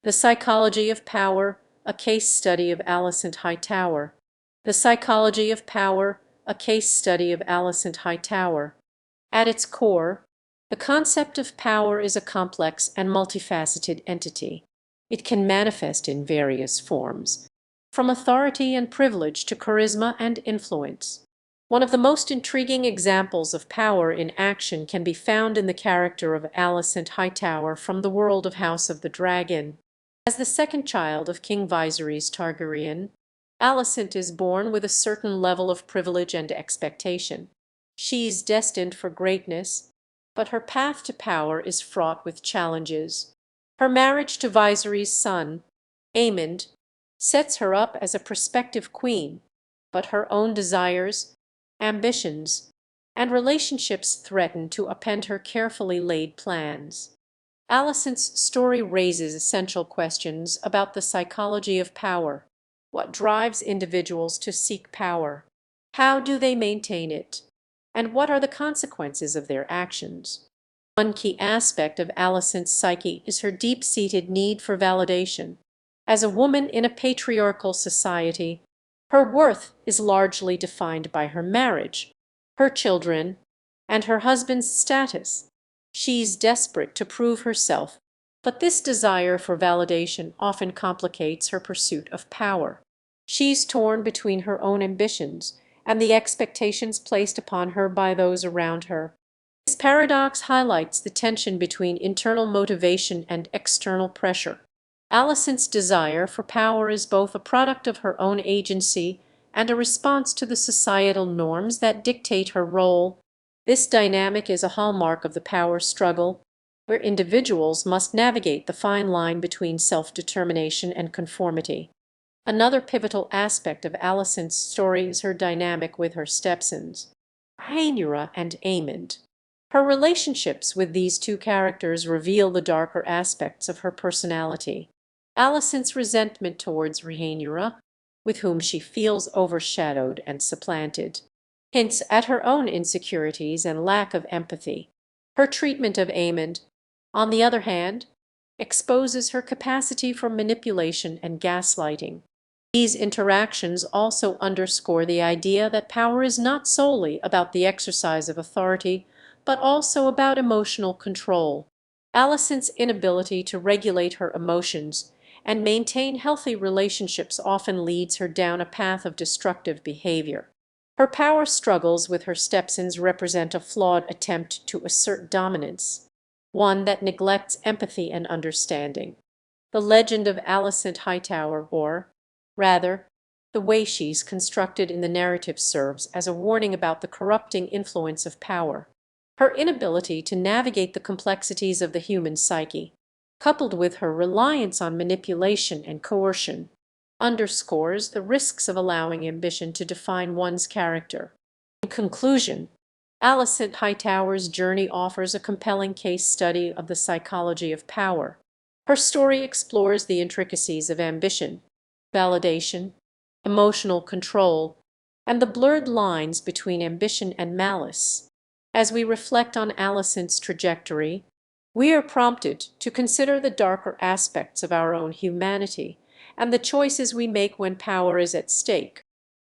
The Psychology of Power, a Case Study of Alicent Hightower. The Psychology of Power, a Case Study of Alicent Hightower. At its core, the concept of power is a complex and multifaceted entity. It can manifest in various forms, from authority and privilege to charisma and influence. One of the most intriguing examples of power in action can be found in the character of Alicent Hightower from the world of House of the Dragon. As the second child of King Viserys Targaryen, Alicent is born with a certain level of privilege and expectation. She is destined for greatness, but her path to power is fraught with challenges. Her marriage to Viserys' son, Aemond, sets her up as a prospective queen, but her own desires, ambitions, and relationships threaten to upend her carefully laid plans. Alicent's story raises essential questions about the psychology of power. What drives individuals to seek power? How do they maintain it? And what are the consequences of their actions? One key aspect of Alicent's psyche is her deep-seated need for validation. As a woman in a patriarchal society, her worth is largely defined by her marriage, her children, and her husband's status. She's desperate to prove herself, but this desire for validation often complicates her pursuit of power. She's torn between her own ambitions and the expectations placed upon her by those around her. This paradox highlights the tension between internal motivation and external pressure. Alicent's desire for power is both a product of her own agency and a response to the societal norms that dictate her role. This dynamic is a hallmark of the power struggle, where individuals must navigate the fine line between self-determination and conformity. Another pivotal aspect of Alicent's story is her dynamic with her stepsons, Rhaenyra and Aemond. Her relationships with these two characters reveal the darker aspects of her personality. Alicent's resentment towards Rhaenyra, with whom she feels overshadowed and supplanted, hints at her own insecurities and lack of empathy. Her treatment of Aemond, on the other hand, exposes her capacity for manipulation and gaslighting. These interactions also underscore the idea that power is not solely about the exercise of authority, but also about emotional control. Alicent's inability to regulate her emotions and maintain healthy relationships often leads her down a path of destructive behavior. Her power struggles with her stepsons represent a flawed attempt to assert dominance, one that neglects empathy and understanding. The legend of Alicent Hightower, or, rather, the way she's constructed in the narrative, serves as a warning about the corrupting influence of power. Her inability to navigate the complexities of the human psyche, coupled with her reliance on manipulation and coercion, underscores the risks of allowing ambition to define one's character. In conclusion, Alicent Hightower's journey offers a compelling case study of the psychology of power. Her story explores the intricacies of ambition, validation, emotional control, and the blurred lines between ambition and malice. As we reflect on Alicent's trajectory, we are prompted to consider the darker aspects of our own humanity and the choices we make when power is at stake.